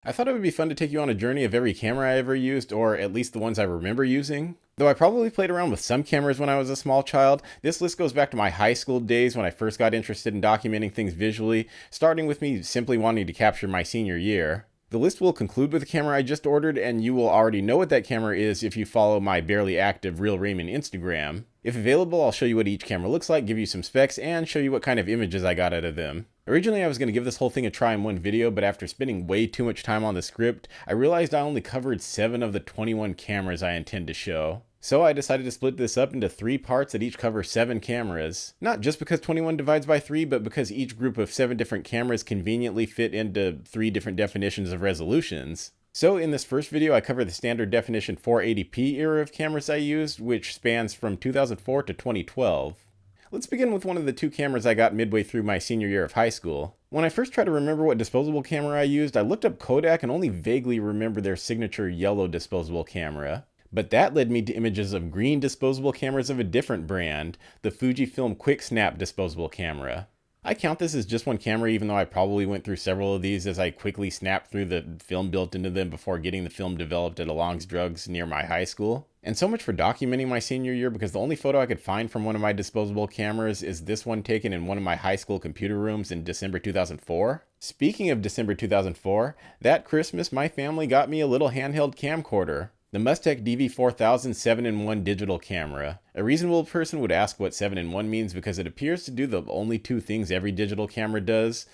I thought it would be fun to take you on a journey of every camera I ever used, or at least the ones I remember using. Though I probably played around with some cameras when I was a small child, this list goes back to my high school days when I first got interested in documenting things visually, starting with me simply wanting to capture my senior year. The list will conclude with the camera I just ordered, and you will already know what that camera is if you follow my barely active Real Raymond Instagram. If available, I'll show you what each camera looks like, give you some specs, and show you what kind of images I got out of them. Originally, I was going to give this whole thing a try in one video, but after spending way too much time on the script, I realized I only covered 7 of the 21 cameras I intend to show. So I decided to split this up into 3 parts that each cover 7 cameras. Not just because 21 divides by 3, but because each group of 7 different cameras conveniently fit into 3 different definitions of resolutions. So in this first video, I cover the standard definition 480p era of cameras I used, which spans from 2004 to 2012. Let's begin with one of the 2 cameras I got midway through my senior year of high school. When I first tried to remember what disposable camera I used, I looked up Kodak and only vaguely remember their signature yellow disposable camera. But that led me to images of green disposable cameras of a different brand, the Fujifilm Quicksnap disposable camera. I count this as just one camera, even though I probably went through several of these as I quickly snapped through the film built into them before getting the film developed at Along's Drugs near my high school. And so much for documenting my senior year, because the only photo I could find from one of my disposable cameras is this one taken in one of my high school computer rooms in December 2004. Speaking of December 2004, that Christmas my family got me a little handheld camcorder. The Mustek DV4000 7-in-1 digital camera. A reasonable person would ask what 7-in-1 means because it appears to do the only 2 things every digital camera does: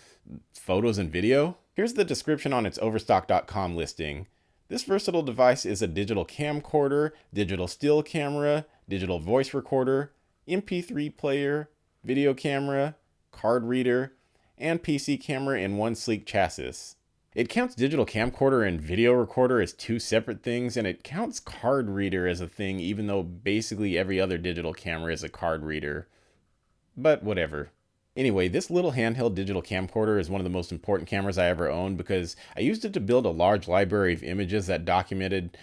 photos and video. Here's the description on its Overstock.com listing. This versatile device is a digital camcorder, digital still camera, digital voice recorder, MP3 player, video camera, card reader, and PC camera in one sleek chassis. It counts digital camcorder and video recorder as 2 separate things, and it counts card reader as a thing, even though basically every other digital camera is a card reader. But whatever. Anyway, this little handheld digital camcorder is one of the most important cameras I ever owned because I used it to build a large library of images that documented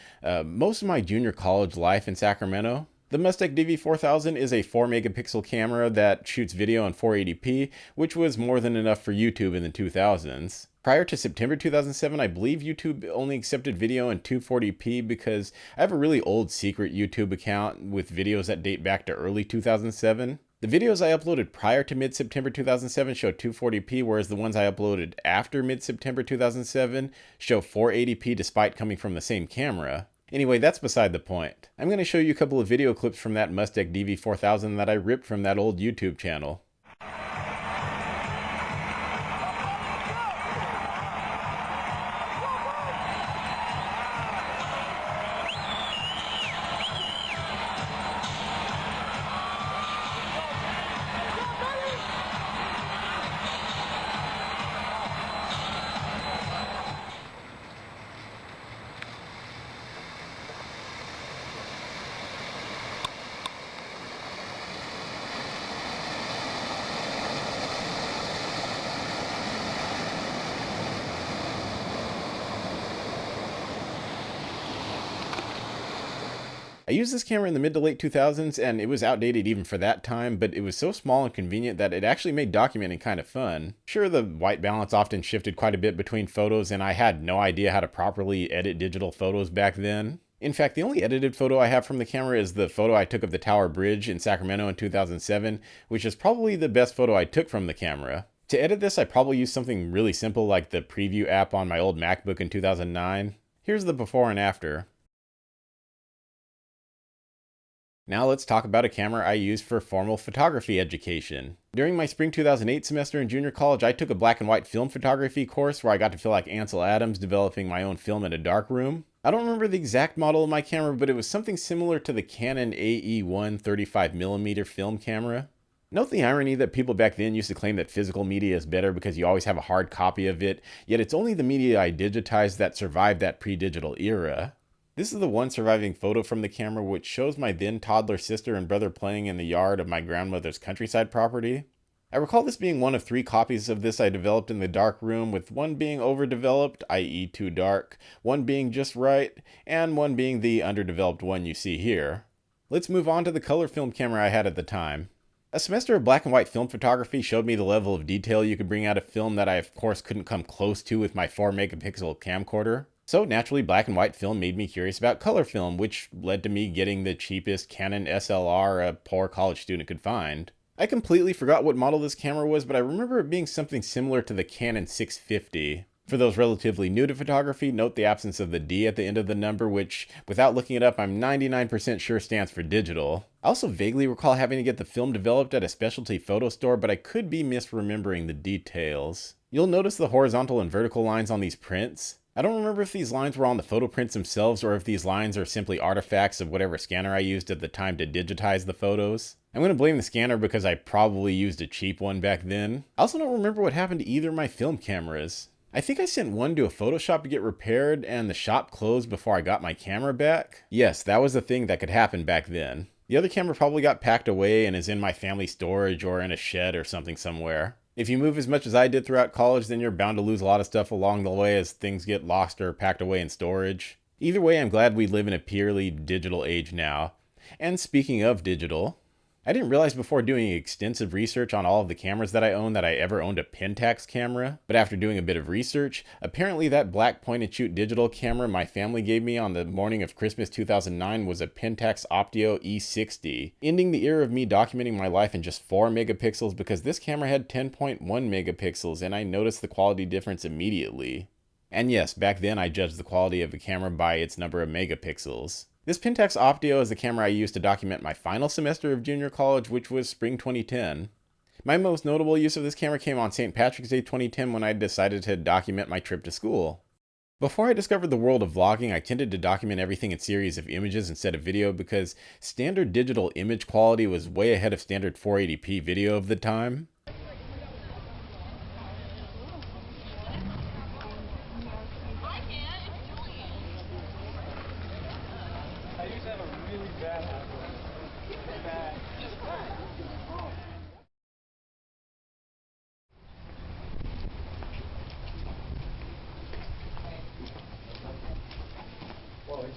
most of my junior college life in Sacramento. The Mustek DV4000 is a 4 megapixel camera that shoots video in 480p, which was more than enough for YouTube in the 2000s. Prior to September 2007, I believe YouTube only accepted video in 240p because I have a really old secret YouTube account with videos that date back to early 2007. The videos I uploaded prior to mid-September 2007 show 240p, whereas the ones I uploaded after mid-September 2007 show 480p despite coming from the same camera. Anyway, that's beside the point. I'm going to show you a couple of video clips from that Mustek DV4000 that I ripped from that old YouTube channel. I used this camera in the mid to late 2000s, and it was outdated even for that time, but it was so small and convenient that it actually made documenting kind of fun. Sure, the white balance often shifted quite a bit between photos, and I had no idea how to properly edit digital photos back then. In fact, the only edited photo I have from the camera is the photo I took of the Tower Bridge in Sacramento in 2007, which is probably the best photo I took from the camera. To edit this, I probably used something really simple like the Preview app on my old MacBook in 2009. Here's the before and after. Now let's talk about a camera I used for formal photography education. During my spring 2008 semester in junior college, I took a black and white film photography course where I got to feel like Ansel Adams developing my own film in a dark room. I don't remember the exact model of my camera, but it was something similar to the Canon AE1 35mm film camera. Note the irony that people back then used to claim that physical media is better because you always have a hard copy of it, yet it's only the media I digitized that survived that pre-digital era. This is the one surviving photo from the camera, which shows my then toddler sister and brother playing in the yard of my grandmother's countryside property. I recall this being one of 3 copies of this I developed in the dark room, with one being overdeveloped, i.e. too dark, one being just right, and one being the underdeveloped one you see here. Let's move on to the color film camera I had at the time. A semester of black and white film photography showed me the level of detail you could bring out of film that I of course couldn't come close to with my 4 megapixel camcorder. So naturally, black and white film made me curious about color film, which led to me getting the cheapest Canon SLR a poor college student could find. I completely forgot what model this camera was, but I remember it being something similar to the Canon 650. For those relatively new to photography, note the absence of the D at the end of the number, which, without looking it up, I'm 99% sure stands for digital. I also vaguely recall having to get the film developed at a specialty photo store, but I could be misremembering the details. You'll notice the horizontal and vertical lines on these prints. I don't remember if these lines were on the photo prints themselves or if these lines are simply artifacts of whatever scanner I used at the time to digitize the photos. I'm going to blame the scanner because I probably used a cheap one back then. I also don't remember what happened to either of my film cameras. I think I sent one to a photo shop to get repaired and the shop closed before I got my camera back. Yes, that was a thing that could happen back then. The other camera probably got packed away and is in my family storage or in a shed or something somewhere. If you move as much as I did throughout college, then you're bound to lose a lot of stuff along the way as things get lost or packed away in storage. Either way, I'm glad we live in a purely digital age now. And speaking of digital, I didn't realize before doing extensive research on all of the cameras that I own that I ever owned a Pentax camera, but after doing a bit of research, apparently that black point-and-shoot digital camera my family gave me on the morning of Christmas 2009 was a Pentax Optio E60, ending the era of me documenting my life in just 4 megapixels because this camera had 10.1 megapixels and I noticed the quality difference immediately. And yes, back then I judged the quality of a camera by its number of megapixels. This Pentax Optio is the camera I used to document my final semester of junior college, which was spring 2010. My most notable use of this camera came on St. Patrick's Day 2010 when I decided to document my trip to school. Before I discovered the world of vlogging, I tended to document everything in series of images instead of video because standard digital image quality was way ahead of standard 480p video of the time.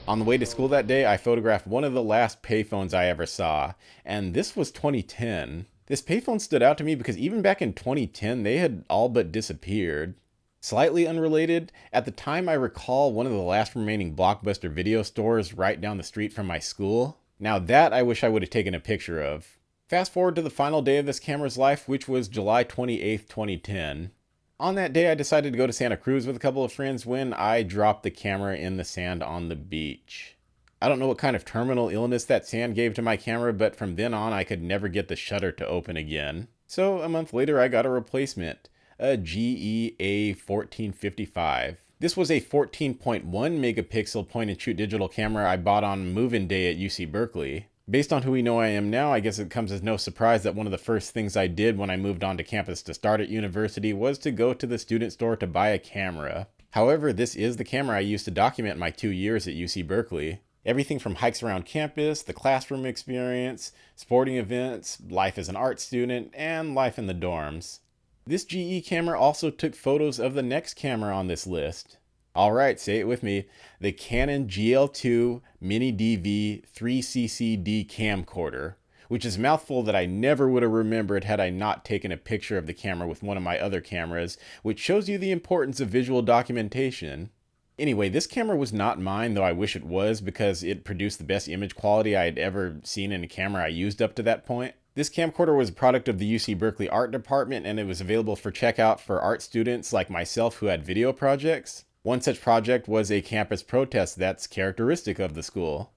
On the way to school that day, I photographed one of the last payphones I ever saw, and this was 2010. This payphone stood out to me because even back in 2010, they had all but disappeared. Slightly unrelated, at the time I recall one of the last remaining Blockbuster video stores right down the street from my school. Now that I wish I would have taken a picture of. Fast forward to the final day of this camera's life, which was July 28th, 2010. On that day, I decided to go to Santa Cruz with a couple of friends when I dropped the camera in the sand on the beach. I don't know what kind of terminal illness that sand gave to my camera, but from then on I could never get the shutter to open again. So a month later I got a replacement, a GE A1455. This was a 14.1 megapixel point-and-shoot digital camera I bought on move-in day at UC Berkeley. Based on who we know I am now, I guess it comes as no surprise that one of the first things I did when I moved onto campus to start at university was to go to the student store to buy a camera. However, this is the camera I used to document my 2 years at UC Berkeley. Everything from hikes around campus, the classroom experience, sporting events, life as an art student, and life in the dorms. This GE camera also took photos of the next camera on this list. Alright, say it with me, the Canon GL2 MiniDV 3ccD camcorder, which is a mouthful that I never would have remembered had I not taken a picture of the camera with one of my other cameras, which shows you the importance of visual documentation. Anyway, this camera was not mine, though I wish it was, because it produced the best image quality I had ever seen in a camera I used up to that point. This camcorder was a product of the UC Berkeley art department, and it was available for checkout for art students like myself who had video projects. One such project was a campus protest that's characteristic of the school.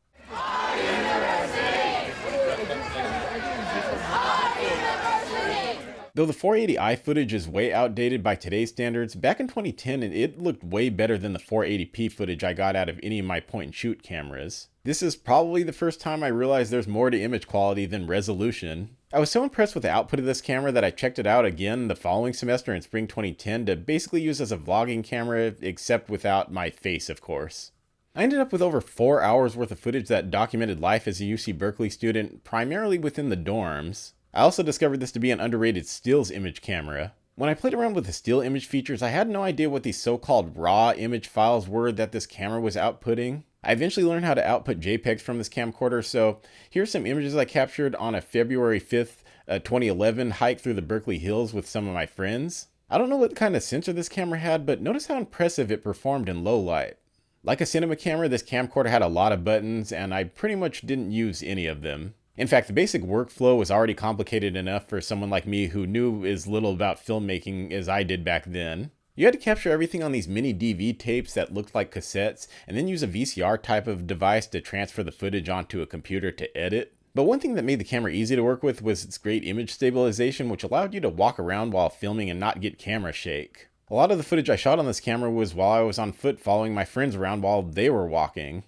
Though the 480i footage is way outdated by today's standards, back in 2010 it looked way better than the 480p footage I got out of any of my point-and-shoot cameras. This is probably the first time I realized there's more to image quality than resolution. I was so impressed with the output of this camera that I checked it out again the following semester in spring 2010 to basically use as a vlogging camera, except without my face, of course. I ended up with over 4 hours worth of footage that documented life as a UC Berkeley student, primarily within the dorms. I also discovered this to be an underrated stills image camera. When I played around with the still image features, I had no idea what these so-called raw image files were that this camera was outputting. I eventually learned how to output JPEGs from this camcorder, so here's some images I captured on a February 5th a 2011 hike through the Berkeley Hills with some of my friends. I don't know what kind of sensor this camera had, but notice how impressive it performed in low light. Like a cinema camera, this camcorder had a lot of buttons, and I pretty much didn't use any of them. In fact, the basic workflow was already complicated enough for someone like me who knew as little about filmmaking as I did back then. You had to capture everything on these MiniDV tapes that looked like cassettes, and then use a VCR type of device to transfer the footage onto a computer to edit. But one thing that made the camera easy to work with was its great image stabilization, which allowed you to walk around while filming and not get camera shake. A lot of the footage I shot on this camera was while I was on foot following my friends around while they were walking.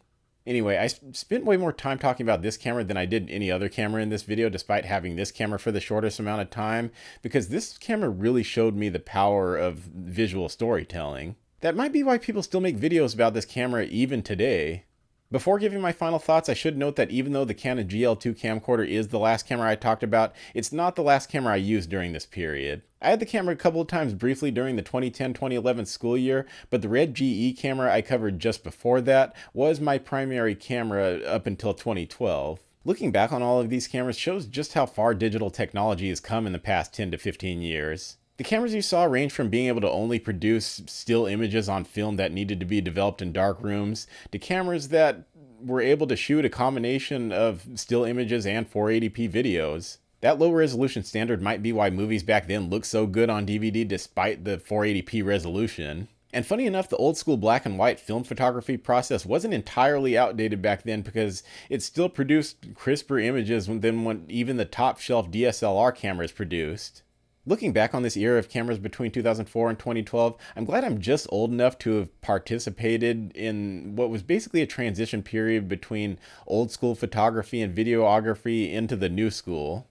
Anyway, I spent way more time talking about this camera than I did any other camera in this video, despite having this camera for the shortest amount of time, because this camera really showed me the power of visual storytelling. That might be why people still make videos about this camera even today. Before giving my final thoughts, I should note that even though the Canon GL2 camcorder is the last camera I talked about, it's not the last camera I used during this period. I had the camera a couple of times briefly during the 2010-2011 school year, but the red GE camera I covered just before that was my primary camera up until 2012. Looking back on all of these cameras shows just how far digital technology has come in the past 10 to 15 years. The cameras you saw range from being able to only produce still images on film that needed to be developed in dark rooms, to cameras that were able to shoot a combination of still images and 480p videos. That low resolution standard might be why movies back then looked so good on DVD despite the 480p resolution. And funny enough, the old school black and white film photography process wasn't entirely outdated back then, because it still produced crisper images than what even the top shelf DSLR cameras produced. Looking back on this era of cameras between 2004 and 2012, I'm glad I'm just old enough to have participated in what was basically a transition period between old school photography and videography into the new school.